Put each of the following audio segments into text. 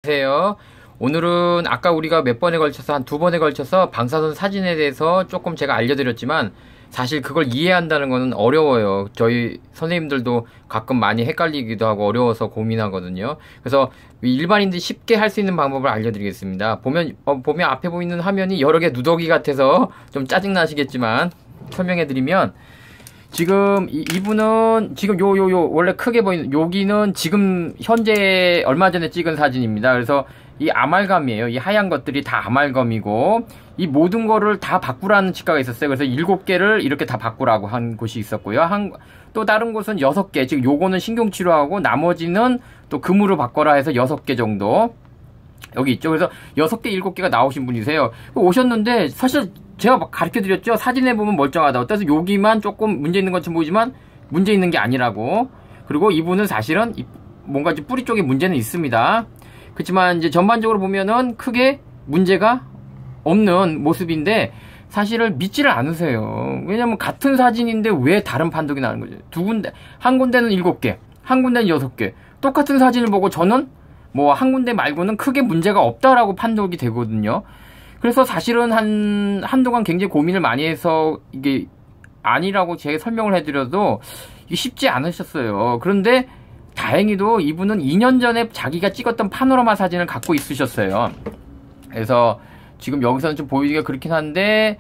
안녕하세요. 오늘은 아까 우리가 몇 번에 걸쳐서 한 두 번에 걸쳐서 방사선 사진에 대해서 조금 제가 알려드렸지만 사실 그걸 이해한다는 거는 어려워요. 저희 선생님들도 가끔 많이 헷갈리기도 하고 어려워서 고민하거든요. 그래서 일반인들이 쉽게 할 수 있는 방법을 알려드리겠습니다. 보면 앞에 보이는 화면이 여러 개 누더기 같아서 좀 짜증나시겠지만 설명해드리면, 지금 이분은 지금 요 원래 크게 보이는 여기는 지금 현재 얼마 전에 찍은 사진입니다. 그래서 이 아말감이에요. 이 하얀 것들이 다 아말감이고, 이 모든 거를 다 바꾸라는 치과가 있었어요. 그래서 7개를 이렇게 다 바꾸라고 한 곳이 있었고요. 또 다른 곳은 6개, 지금 요거는 신경치료하고 나머지는 또 금으로 바꿔라 해서 6개 정도 여기 있죠. 그래서 6개, 7개가 나오신 분이세요. 오셨는데 사실 제가 막 가르쳐 드렸죠. 사진에 보면 멀쩡하다. 어때서 여기만 조금 문제 있는 것처럼 보이지만 문제 있는 게 아니라고. 그리고 이분은 사실은 뭔가 뿌리 쪽에 문제는 있습니다. 그렇지만 이제 전반적으로 보면은 크게 문제가 없는 모습인데 사실을 믿지를 않으세요. 왜냐면 같은 사진인데 왜 다른 판독이 나는 거죠. 한 군데는 7개, 한 군데는 6개. 똑같은 사진을 보고 저는 뭐 한 군데 말고는 크게 문제가 없다라고 판독이 되거든요. 그래서 사실은 한동안 굉장히 고민을 많이 해서 이게 아니라고 제가 설명을 해드려도 이게 쉽지 않으셨어요. 그런데 다행히도 이분은 2년 전에 자기가 찍었던 파노라마 사진을 갖고 있으셨어요. 그래서 지금 여기서는 좀 보이기가 그렇긴 한데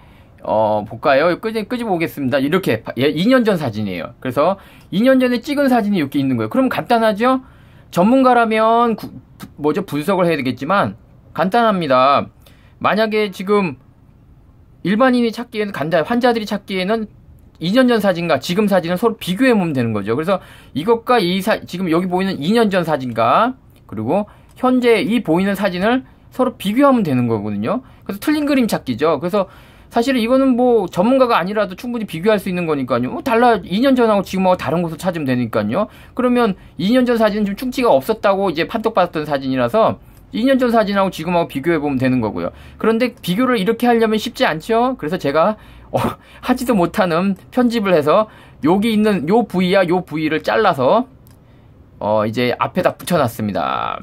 볼까요? 끄집어 보겠습니다. 이렇게 2년 전 사진이에요. 그래서 2년 전에 찍은 사진이 이렇게 있는 거예요. 그럼 간단하죠? 전문가라면 분석을 해야 되겠지만 간단합니다. 만약에 지금 일반인이 찾기에는 환자들이 찾기에는 2년 전 사진과 지금 사진을 서로 비교해 보면 되는 거죠. 그래서 이것과 지금 여기 보이는 2년 전 사진과 그리고 현재 이 보이는 사진을 서로 비교하면 되는 거거든요. 그래서 틀린 그림 찾기죠. 그래서 사실은 이거는 뭐 전문가가 아니라도 충분히 비교할 수 있는 거니까요. 2년 전하고 지금하고 다른 곳을 찾으면 되니까요. 그러면 2년 전 사진은 좀 충치가 없었다고 이제 판독받았던 사진이라서 2년 전 사진하고 지금하고 비교해보면 되는 거고요. 그런데 비교를 이렇게 하려면 쉽지 않죠? 그래서 제가 하지도 못하는 편집을 해서 여기 있는 요 부위와 요 부위를 잘라서 이제 앞에다 붙여놨습니다.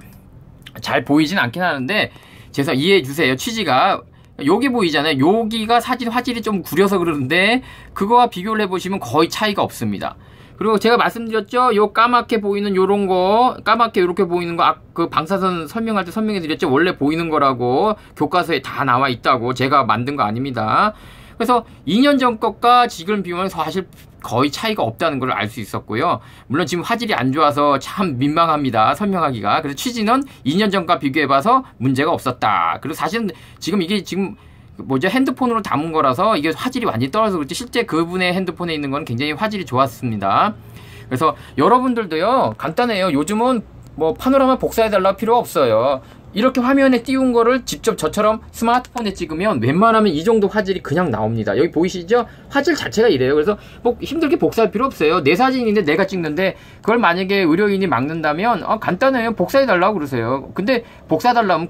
잘 보이진 않긴 하는데 이해해주세요. 취지가 여기 보이잖아요. 여기가 사진 화질이 좀 구려서 그러는데 그거와 비교를 해보시면 거의 차이가 없습니다. 그리고 제가 말씀드렸죠. 요 까맣게 보이는 요런 거, 까맣게 이렇게 보이는 거, 그 방사선 설명할 때 설명해 드렸죠. 원래 보이는 거라고 교과서에 다 나와 있다고. 제가 만든 거 아닙니다. 그래서 2년 전 것과 지금 비교하면 사실 거의 차이가 없다는 걸 알 수 있었고요. 물론 지금 화질이 안 좋아서 참 민망합니다. 설명하기가. 그래서 취지는 2년 전과 비교해봐서 문제가 없었다. 그리고 사실은 이게 핸드폰으로 담은 거라서 이게 화질이 완전히 떨어져서 그렇지 실제 그분의 핸드폰에 있는 건 굉장히 화질이 좋았습니다. 그래서 여러분들도요, 간단해요. 요즘은 뭐 파노라마 복사해달라 필요 없어요. 이렇게 화면에 띄운 거를 직접 저처럼 스마트폰에 찍으면 웬만하면 이 정도 화질이 그냥 나옵니다. 여기 보이시죠? 화질 자체가 이래요. 그래서 뭐 힘들게 복사할 필요 없어요. 내 사진인데 내가 찍는데 그걸 만약에 의료인이 막는다면 간단해요. 복사해달라고 그러세요. 근데 복사해달라면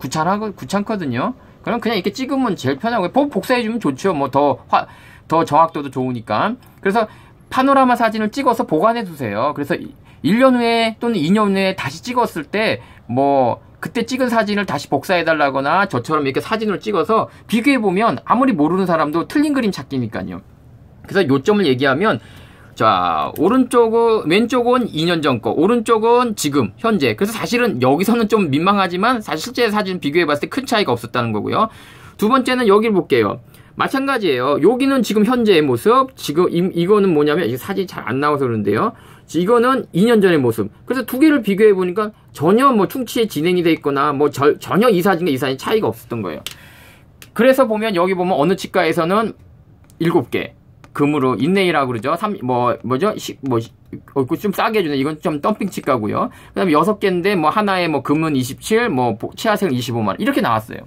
귀찮거든요. 그럼 그냥 이렇게 찍으면 제일 편하고요. 복사해주면 좋죠. 뭐 더 정확도도 좋으니까. 그래서 파노라마 사진을 찍어서 보관해두세요. 그래서 1년 후에 또는 2년 후에 다시 찍었을 때 그때 찍은 사진을 다시 복사해달라거나 저처럼 이렇게 사진을 찍어서 비교해보면 아무리 모르는 사람도 틀린 그림 찾기니까요. 그래서 요점을 얘기하면, 자, 왼쪽은 2년 전 거, 오른쪽은 지금, 현재. 그래서 사실은 여기서는 좀 민망하지만 사실 실제 사진 비교해봤을 때 큰 차이가 없었다는 거고요. 두 번째는 여기를 볼게요. 마찬가지예요. 여기는 지금 현재의 모습, 지금 이거는 뭐냐면, 이게 사진이 잘 안 나와서 그런데요. 이거는 2년 전의 모습. 그래서 두 개를 비교해 보니까 전혀 충치에 진행이 돼 있거나 전혀 이 사진과 이 사진 차이가 없었던 거예요. 그래서 보면 여기 보면 어느 치과에서는 7개 금으로 인네이라고 그러죠. 좀 싸게 해주네. 이건 좀 덤핑 치과고요. 그다음에 6개인데 하나에 금은 27, 치아색은 25만 이렇게 나왔어요.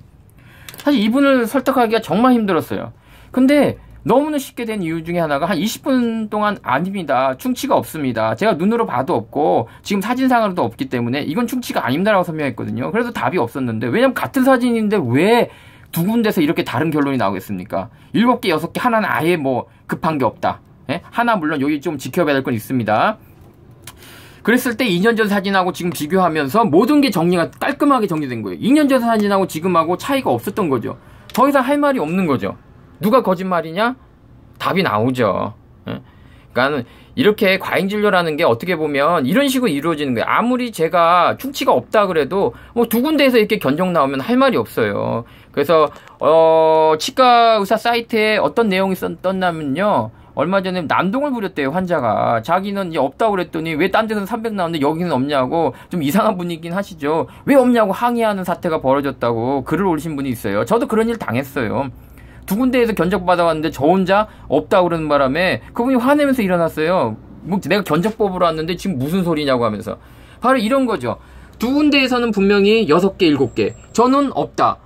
사실 이분을 설득하기가 정말 힘들었어요. 근데 너무나 쉽게 된 이유 중에 하나가 한 20분 동안 아닙니다. 충치가 없습니다. 제가 눈으로 봐도 없고 지금 사진상으로도 없기 때문에 이건 충치가 아닙니다라고 설명했거든요. 그래서 답이 없었는데, 왜냐면 같은 사진인데 왜 두 군데서 이렇게 다른 결론이 나오겠습니까? 7개, 6개 하나는 아예 급한 게 없다. 예? 하나 물론 여기 좀 지켜봐야 될 건 있습니다. 그랬을 때 2년 전 사진하고 지금 비교하면서 모든 게 정리가 깔끔하게 정리된 거예요. 2년 전 사진하고 지금하고 차이가 없었던 거죠. 더 이상 할 말이 없는 거죠. 누가 거짓말이냐? 답이 나오죠. 그러니까 이렇게 과잉진료라는 게 어떻게 보면 이런 식으로 이루어지는 거예요. 아무리 제가 충치가 없다 그래도 뭐 두 군데에서 이렇게 견적 나오면 할 말이 없어요. 그래서 치과 의사 사이트에 어떤 내용이 떴냐면요, 얼마 전에 난동을 부렸대요. 환자가 자기는 이제 없다고 그랬더니 왜 딴 데서는 300 나오는데 여기는 없냐고, 좀 이상한 분이긴 하시죠. 왜 없냐고 항의하는 사태가 벌어졌다고 글을 올리신 분이 있어요. 저도 그런 일 당했어요. 두 군데에서 견적 받아왔는데 저 혼자 없다고 그러는 바람에 그분이 화내면서 일어났어요. 뭐 내가 견적 뽑으러 왔는데 지금 무슨 소리냐고 하면서. 바로 이런 거죠. 두 군데에서는 분명히 6개, 7개. 저는 없다.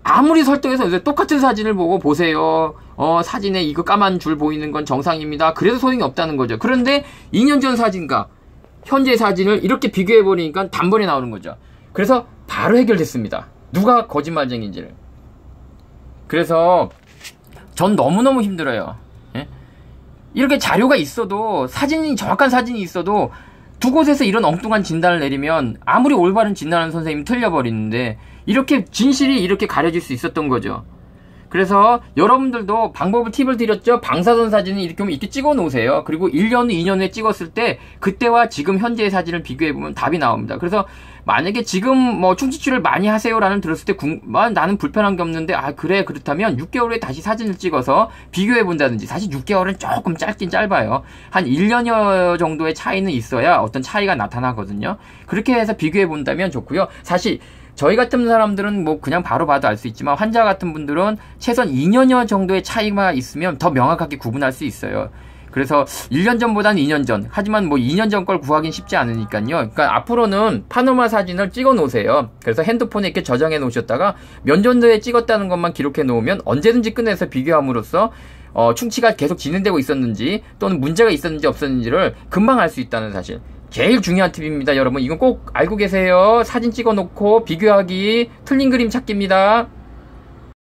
아무리 설득해서 똑같은 사진을 보고 보세요. 사진에 이거 까만 줄 보이는 건 정상입니다. 그래서 소용이 없다는 거죠. 그런데 2년 전 사진과 현재 사진을 이렇게 비교해버리니까 단번에 나오는 거죠. 그래서 바로 해결됐습니다. 누가 거짓말쟁이인지를. 그래서 전 너무너무 힘들어요. 예? 이렇게 자료가 있어도, 정확한 사진이 있어도 두 곳에서 이런 엉뚱한 진단을 내리면 아무리 올바른 진단하는 선생님이 틀려버리는데, 이렇게 진실이 이렇게 가려질 수 있었던 거죠. 그래서 여러분들도 방법을 팁을 드렸죠. 방사선 사진을 이렇게 오면 이렇게 찍어 놓으세요. 그리고 1년 후, 2년 후에 찍었을 때 그때와 지금 현재의 사진을 비교해 보면 답이 나옵니다. 그래서 만약에 지금 뭐 충치치료를 많이 하세요라는 들었을 때 나는 불편한 게 없는데, 그래, 그렇다면 6개월 후에 다시 사진을 찍어서 비교해 본다든지. 사실 6개월은 조금 짧긴 짧아요. 한 1년여 정도의 차이는 있어야 어떤 차이가 나타나거든요. 그렇게 해서 비교해 본다면 좋고요. 사실 저희 같은 사람들은 뭐 그냥 바로 봐도 알 수 있지만, 환자 같은 분들은 최소한 2년여 정도의 차이가 있으면 더 명확하게 구분할 수 있어요. 그래서 1년 전보다는 2년 전. 하지만 뭐 2년 전 걸 구하긴 쉽지 않으니까요. 그러니까 앞으로는 파노마 사진을 찍어 놓으세요. 그래서 핸드폰에 이렇게 저장해 놓으셨다가 몇 년도에 찍었다는 것만 기록해 놓으면 언제든지 꺼내서 비교함으로써 충치가 계속 진행되고 있었는지 또는 문제가 있었는지 없었는지를 금방 알 수 있다는 사실. 제일 중요한 팁입니다, 여러분. 이건 꼭 알고 계세요. 사진 찍어 놓고 비교하기, 틀린 그림 찾기입니다.